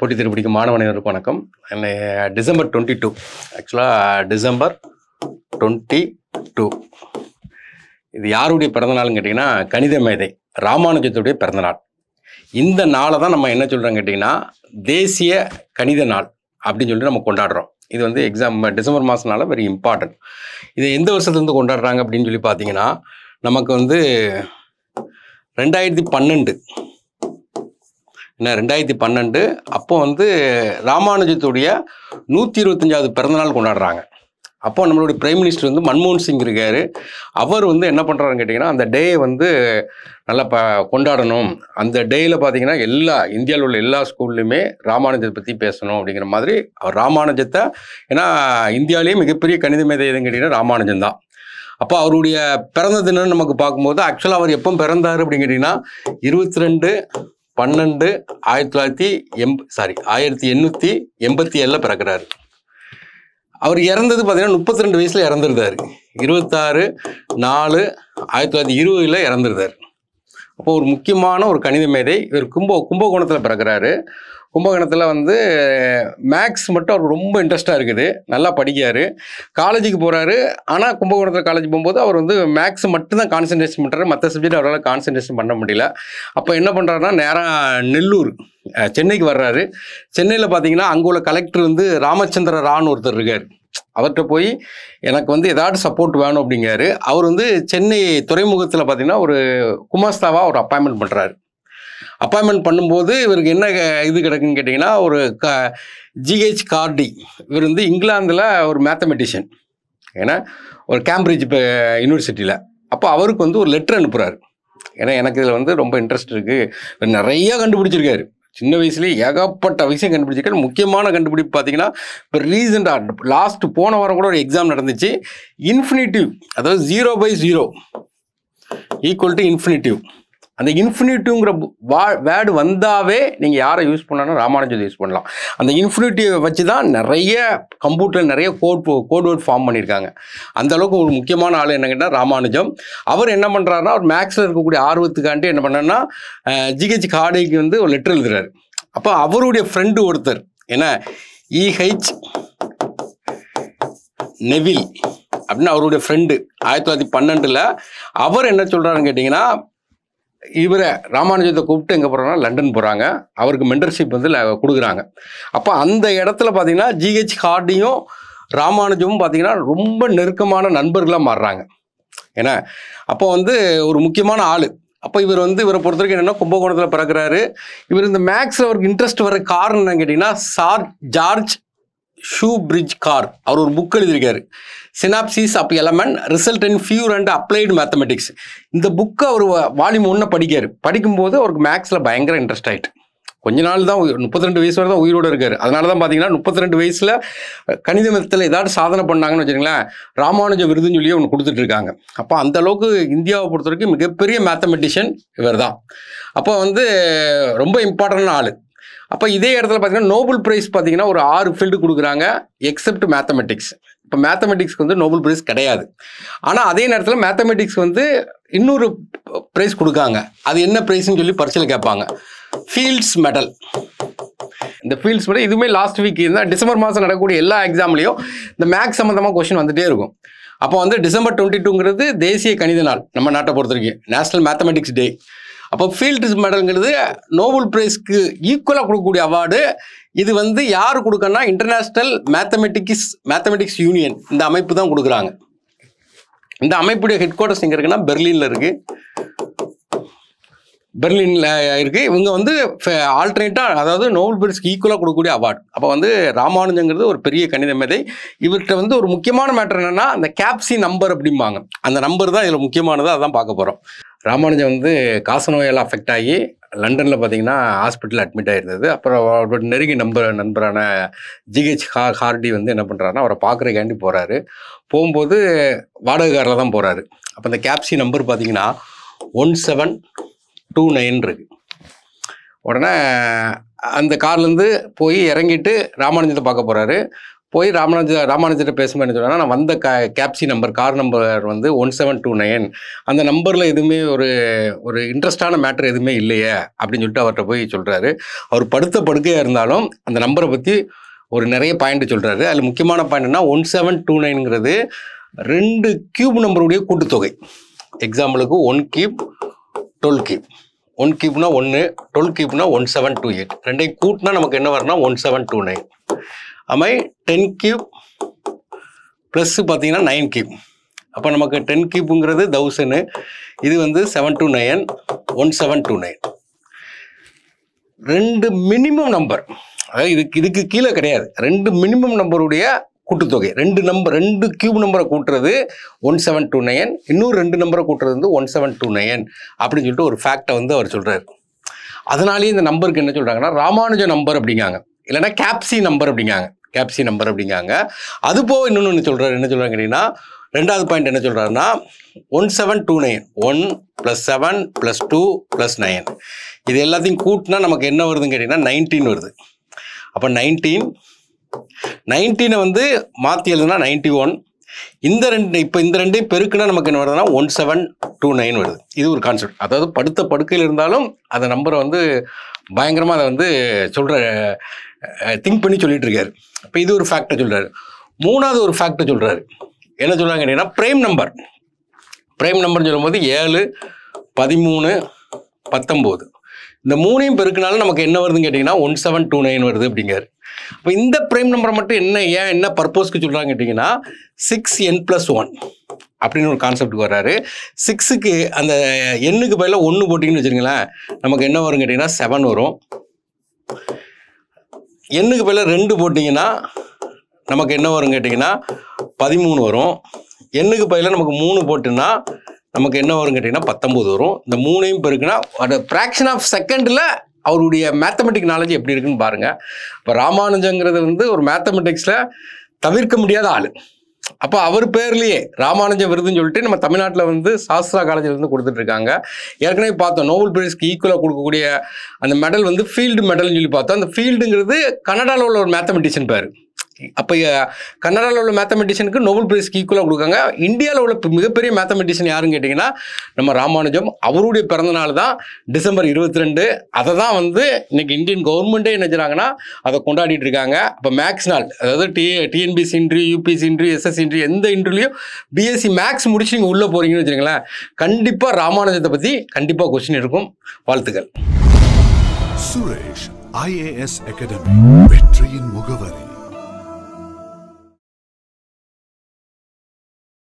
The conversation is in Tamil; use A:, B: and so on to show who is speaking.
A: போட்டி திருப்பிடிக்கும் மாணவர்களுக்கு வணக்கம். டிசம்பர் 22 ஆக்சுவலாக டிசம்பர் 22 இது யாருடைய பிறந்தநாள்னு கேட்டிங்கன்னா கணித மேதை ராமானுஜத்துடைய பிறந்தநாள். இந்த நாளை தான் நம்ம என்ன சொல்கிறோம் கேட்டிங்கன்னா தேசிய கணித நாள் அப்படின்னு சொல்லிட்டு நம்ம கொண்டாடுறோம். இது வந்து டிசம்பர் மாதம்னால வெரி இம்பார்ட்டன்ட். இது எந்த வருஷத்துலேருந்து கொண்டாடுறாங்க அப்படின்னு சொல்லி பார்த்தீங்கன்னா நமக்கு வந்து 2012 அப்போ வந்து ராமானுஜத்துடைய 125வது பிறந்தநாள் கொண்டாடுறாங்க. அப்போ நம்மளுடைய பிரைம் மினிஸ்டர் வந்து மன்மோகன் சிங் இருக்கார். அவர் வந்து என்ன பண்ணுறாருன்னு கேட்டிங்கன்னா அந்த டேயை வந்து நல்லா கொண்டாடணும். அந்த டேயில் பார்த்தீங்கன்னா இந்தியாவில் உள்ள எல்லா ஸ்கூல்லையுமே ராமானுஜத்தை பற்றி பேசணும் அப்படிங்கிற மாதிரி அவர் ராமானுஜத்தை, ஏன்னா இந்தியாவிலேயே மிகப்பெரிய கணித மேதை எதுன்னு கேட்டிங்கன்னா ராமானுஜன் தான். அப்போ அவருடைய பிறந்த தினம்னு நமக்கு பார்க்கும்போது ஆக்சுவலாக அவர் எப்போ பிறந்தார் அப்படின்னு கேட்டிங்கன்னா 1887 பிறக்கிறாரு. அவர் இறந்தது பார்த்தீங்கன்னா 32 வயசில் இறந்துருந்தார். 26/4/1920 இறந்துருந்தார். அப்போ ஒரு முக்கியமான ஒரு கணித மேதை. இவர் கும்பகோணத்தில் பிறக்கிறாரு. கும்பகோணத்தில் வந்து மேக்ஸ் மட்டும் அவர் ரொம்ப இன்ட்ரெஸ்டாக இருக்குது, நல்லா படிக்காரு. காலேஜுக்கு போகிறாரு. ஆனால் கும்பகோணத்தில் காலேஜ் போகும்போது அவர் வந்து மேக்ஸ் மட்டும்தான் கான்சன்ட்ரேஷன் பண்ணுறாரு, மற்ற சப்ஜெக்ட் அவரால் கான்சன்ட்ரேஷன் பண்ண முடியல. அப்போ என்ன பண்ணுறாருன்னா நேராக நெல்லூர் சென்னைக்கு வர்றாரு. சென்னையில் பார்த்தீங்கன்னா அங்கே உள்ள கலெக்டர் வந்து ராமச்சந்திர ரான்னு ஒருத்தர் இருக்கார். அவர்கிட்ட போய் எனக்கு வந்து ஏதாச்சும் சப்போர்ட் வேணும் அப்படிங்காரு. அவர் வந்து சென்னை துறைமுகத்தில் பார்த்தீங்கன்னா ஒரு குமாஸ்தாவாக ஒரு அப்பாயின்மெண்ட் பண்ணுறாரு. அப்பாயின்மெண்ட் பண்ணும்போது இவருக்கு என்ன இது கிடக்குன்னு கேட்டிங்கன்னா ஒரு ஜிஹெச் கார்டி. இவர் வந்து இங்கிலாந்தில் ஒரு மேத்தமெட்டிஷியன், ஏன்னா ஒரு கேம்பிரிட்ஜ் யூனிவர்சிட்டியில். அப்போ அவருக்கு வந்து ஒரு லெட்டர் அனுப்புகிறாரு. ஏன்னா எனக்கு இதில் வந்து ரொம்ப இன்ட்ரெஸ்ட் இருக்குது, நிறையா கண்டுபிடிச்சிருக்காரு. சின்ன வயசுலேயே ஏகப்பட்ட விஷயம் கண்டுபிடிச்சிருக்காரு. முக்கியமான கண்டுபிடிப்பு பார்த்தீங்கன்னா இப்போ ரீசெண்டாக போன வாரம் கூட ஒரு எக்ஸாம் நடந்துச்சு. இன்ஃபினிட்டிவ், அதாவது 0/0 = இன்ஃபினிட்டிவ். அந்த இன்ஃபினிட்டிவ்ங்கிற வேர்டு வந்தாவே நீங்கள் யாரை யூஸ் பண்ணாலும் ராமானுஜத்தை யூஸ் பண்ணலாம். அந்த இன்ஃபினிட்டிவ் வச்சு தான் நிறைய கம்ப்யூட்டரில் நிறைய கோட் வேர்ட் ஃபார்ம் பண்ணியிருக்காங்க. அந்த அளவுக்கு ஒரு முக்கியமான ஆள் என்ன கேட்டால் ராமானுஜம். அவர் என்ன பண்ணுறாருன்னா அவர் மேக்ஸில் இருக்கக்கூடிய ஆர்வத்துக்காண்டி என்ன பண்ணாருன்னா ஜிஹெச் கார்டிக்கு வந்து ஒரு லெட்டர் எழுதுறாரு. அப்போ அவருடைய ஃப்ரெண்டு ஒருத்தர், ஏன்னா E.H. நெவில் அப்படின்னு அவருடைய ஃப்ரெண்டு 1912 அவர் என்ன சொல்கிறாருன்னு கேட்டிங்கன்னா இவரை ராமானுஜத்தை கூப்பிட்டு எங்கே போகிறாங்கன்னா லண்டன் போகிறாங்க. அவருக்கு மென்டர்ஷிப் வந்து கொடுக்குறாங்க. அப்போ அந்த இடத்துல பார்த்தீங்கன்னா ஜிஹெச் கார்டியும் ராமானுஜமும் பார்த்தீங்கன்னா ரொம்ப நெருக்கமான நண்பர்களாக மாறுறாங்க. ஏன்னா அப்போ வந்து ஒரு முக்கியமான ஆள். அப்போ இவர் வந்து இவரை பொறுத்த வரைக்கும் என்னென்னா கும்பகோணத்தில் பிறக்கிறாரு. இவர் இந்த மேக்ஸில் அவருக்கு இன்ட்ரெஸ்ட் வர காரணம் என்னன்னு கேட்டிங்கன்னா ஜார்ஜ் ஷூபிரிட்ஜ் கார் அவர் ஒரு புக் எழுதியிருக்காரு, synopsis of element result in pure and applied mathematics. இந்த புக்கை அவர் வால்யூம் 1 படிக்காரு. படிக்கும்போது அவருக்கு மேக்ஸில் பயங்கர இன்ட்ரெஸ்ட் ஆகிட்டு கொஞ்ச நாள் தான் 32 வயசு வரை தான் உயிரோடு இருக்கார். அதனால தான் பார்த்தீங்கன்னா 32 வயசில் கணிதத்தில் ஏதாவது சாதனை பண்ணாங்கன்னு வச்சுக்கோங்களேன், ராமானுஜ விருதுன்னு சொல்லி ஒன்று கொடுத்துட்ருக்காங்க. அப்போ அந்த அளவுக்கு இந்தியாவை பொறுத்த வரைக்கும் மிகப்பெரிய மேத்தமெட்டிஷியன் இவர் தான். அப்போ வந்து ரொம்ப இம்பார்ட்டன்டான ஆள். அப்போ இதே இடத்துல பார்த்தீங்கன்னா நோபல் ப்ரைஸ் பார்த்தீங்கன்னா ஒரு 6 ஃபீல்டு கொடுக்குறாங்க எக்ஸப்ட் மேத்தமெட்டிக்ஸ். இப்போ மேத்தமெட்டிக்ஸ்க்கு வந்து நோபல் ப்ரைஸ் கிடையாது. ஆனால் அதே நேரத்தில் மேத்தமெட்டிக்ஸ் வந்து இன்னொரு ப்ரைஸ் கொடுக்காங்க. அது என்ன ப்ரைஸ்ன்னு சொல்லி பரீட்சையில் கேட்பாங்க, ஃபீல்ட்ஸ் மெடல். இந்த ஃபீல்ட்ஸ் மெடல் இதுவுமே லாஸ்ட் வீக் இருந்தால் டிசம்பர் மாதம் நடக்கக்கூடிய எல்லா எக்ஸாம்லேயும் இந்த மேக்ஸ் சம்மந்தமாக கொஸ்டின் வந்துகிட்டே இருக்கும். அப்போ வந்து டிசம்பர் 22ங்கிறது தேசிய கணித நாள் நம்ம நாட்டை பொறுத்த வரைக்கும், நேஷனல் மேத்தமெட்டிக்ஸ் டே. அப்போ ஃபீல்ட்ஸ் மெடல்ங்கிறது நோபல் ப்ரைஸ்க்கு ஈக்குவலாக கொடுக்கக்கூடிய அவார்டு. இது வந்து யார் கொடுக்கணும்னா இன்டர்நேஷ்னல் மேத்தமெட்டிக்ஸ் யூனியன், இந்த அமைப்பு தான் கொடுக்குறாங்க. இந்த அமைப்புடைய ஹெட் குவார்ட்டர்ஸ் எங்கே இருக்குன்னா பெர்லினில் இருக்குது. இவங்க வந்து ஆல்டர்னேட்டாக, அதாவது நோபல் ப்ரைஸ்க்கு ஈக்குவலாக கொடுக்கக்கூடிய அவார்டு. அப்போ வந்து ராமானுஜங்கிறது ஒரு பெரிய கணித மேதை. இவர்கிட்ட வந்து ஒரு முக்கியமான மேட்டர் என்னென்னா அந்த கேப்சி நம்பர் அப்படிம்பாங்க. அந்த நம்பர் தான் இதில் முக்கியமானது, அதான் பார்க்க போகிறோம். ராமானுஜம் வந்து காசநோயால் அஃபெக்ட் ஆகி லண்டனில் பார்த்தீங்கன்னா ஹாஸ்பிட்டலில் அட்மிட் ஆகிருந்தது. அப்புறம் அவரோட நெருங்கி நண்பரான ஜிஹெச் கார்டி வந்து என்ன பண்ணுறாருன்னா அவரை பார்க்குறக்காண்டி போகிறாரு. போகும்போது வாடகை காரில் தான் போகிறாரு. அப்போ அந்த கேப்சி நம்பர் பார்த்தீங்கன்னா 1729 இருக்கு. உடனே அந்த கார்லேருந்து போய் இறங்கிட்டு ராமானுஜத்தை பார்க்க போகிறாரு. போய் ராமானுஜர்கிட்ட பேசும்போது என்ன சொல்கிறாங்கன்னா, நான் வந்த கேப்சி நம்பர் கார் நம்பர் வந்து 1729, அந்த நம்பரில் எதுவுமே ஒரு இன்ட்ரெஸ்டான மேட்டர் எதுவுமே இல்லையே அப்படின்னு சொல்லிட்டு அவர்கிட்ட போய் சொல்கிறாரு. அவர் படுத்த படுக்கையாக இருந்தாலும் அந்த நம்பரை பற்றி ஒரு நிறைய பாயிண்ட் சொல்கிறாரு. அதில் முக்கியமான பாயிண்ட்னா 1729ங்கிறது 2 கியூப் நம்பருடைய கூட்டுத்தொகை. எக்ஸாம்பிளுக்கு 1 கியூப் 12 கியூப். 1 கியூப்னா 1, 12 கியூப்னா 1728. ரெண்டையும் கூட்டினா நமக்கு என்ன வரும்னா 1729. அமை 10 கியூப் ப்ளஸ் பார்த்தீங்கன்னா 9 கியூப். அப்போ நமக்கு 10 கியூப்புங்கிறது 1000, இது வந்து 729, 1729. 2 மினிமம் நம்பர், அதாவது இதுக்கு கீழே கிடையாது. 2 மினிமம் நம்பருடைய கூட்டுத்தொகை. 2 கியூப் நம்பரை கூட்டுறது 1729, இன்னும் 2 நம்பரை கூட்டுறது வந்து 1729 அப்படின்னு சொல்லிட்டு ஒரு ஃபேக்டை வந்து அவர் சொல்கிறார். அதனாலேயே இந்த நம்பருக்கு என்ன சொல்கிறாங்கன்னா ராமானுஜ நம்பர் அப்படிங்காங்க, இல்லைன்னா கேப்சி நம்பர் அப்படிங்காங்க. கேப்சி நம்பர் அப்படிங்காங்க. அது போக இன்னொன்று சொல்கிறார். என்ன சொல்கிறாங்க கேட்டிங்கன்னா, ரெண்டாவது பாயிண்ட் என்ன சொல்கிறாருன்னா 1729 1 + 7 + 2 + 9, இது எல்லாத்தையும் கூட்டினா நமக்கு என்ன வருதுன்னு கேட்டிங்கன்னா 19 வருது. அப்போ 19 வந்து மாற்றி எழுதுனா 91. இந்த ரெண்டையும் பெருக்குனா நமக்கு என்ன வருதுன்னா 1729 வருது. இது ஒரு கான்செப்ட். அதாவது படுத்த படுக்கையில் இருந்தாலும் அந்த நம்பரை வந்து பயங்கரமாக அதை வந்து திங்க் பண்ணி சொல்லிட்டு இருக்காரு. இப்போ இது ஒரு ஃபேக்டை சொல்கிறாரு. மூணாவது ஒரு ஃபேக்டை சொல்கிறாரு. என்ன சொல்கிறாங்க கேட்டிங்கன்னா ப்ரைம் நம்பர்னு சொல்லும்போது 7, 13, 19, இந்த மூணையும் பெருக்கினாலும் நமக்கு என்ன வருதுன்னு கேட்டிங்கன்னா 1729 வருது அப்படிங்காரு. இப்போ இந்த ப்ரைம் நம்பரை மட்டும் என்ன பர்பஸ்க்கு சொல்கிறாங்க கேட்டிங்கன்னா 6n+1 அப்படின்னு ஒரு கான்செப்டுக்கு வர்றாரு. 6க்கு அந்த எண்ணுக்கு பதிலாக 1 போட்டிங்கன்னு வச்சுருங்களேன், நமக்கு என்ன வரும் கேட்டிங்கன்னா 7 வரும். எண்ணுக்கு பதிலாக 2 போட்டிங்கன்னா நமக்கு என்ன வரும் கேட்டிங்கன்னா 13 வரும். எண்ணுக்கு பதிலாக நமக்கு 3 போட்டுன்னா நமக்கு என்ன வரும் கேட்டிங்கன்னா 19 வரும். இந்த மூணையும் பெருக்குன்னா அந்த ஃப்ராக்ஷன் ஆஃப் செகண்டில் அவருடைய மேத்தமெட்டிக் நாலேஜ் எப்படி இருக்குன்னு பாருங்கள். இப்போ ராமானுஜங்கிறது வந்து ஒரு மேத்தமெட்டிக்ஸில் தவிர்க்க முடியாத ஆள். அப்போ அவர் பேர்லேயே ராமானுஜ விருதுன்னு சொல்லிட்டு நம்ம தமிழ்நாட்டில் வந்து சாஸ்திரா காலேஜில் வந்து கொடுத்துட்ருக்காங்க. ஏற்கனவே பார்த்தோம், நோபல் பிரைஸ்க்கு ஈக்குவலாக கொடுக்கக்கூடிய அந்த மெடல் வந்து ஃபீல்டு மெடல்னு சொல்லி பார்த்தோம். அந்த ஃபீல்டுங்கிறது கனடாவில் உள்ள ஒரு மேத்தமெட்டிஷியன் பேர். அப்போ கனடாவில் உள்ள மேத்தமெட்டிஷியனுக்கு நோபல் பிரைஸ்க்கு ஈக்குவலாக கொடுக்காங்க. இந்தியாவில் உள்ள மிகப்பெரிய மேத்தமெட்டிஷியன் யாருன்னு கேட்டிங்கன்னா நம்ம ராமானுஜம். அவருடைய பிறந்த நாள் தான் டிசம்பர் 22. அதை தான் வந்து இன்னைக்கு இந்தியன் கவர்மெண்ட்டே என்ன செய்றாங்கன்னா அதை கொண்டாடிட்டு இருக்காங்க. அப்போ மேக்ஸ் நாள், அதாவது டிஎன்பிசி இன்ட்ரியூ, யூபிசி இன்ட்ரியூ, எஸ்எஸ்சி இன்ட்ரியூ, எந்த இன்ட்ரியூலையும் பிஎஸ்சி மேக்ஸ் முடிச்சு நீங்கள் உள்ளே போகிறீங்கன்னு வச்சுருங்களேன், கண்டிப்பாக ராமானுஜத்தை பற்றி கண்டிப்பாக கொஸ்டின் இருக்கும். வாழ்த்துக்கள்.
B: சுரேஷ் IAS அகாடமி, வெற்றியின் முகவரி.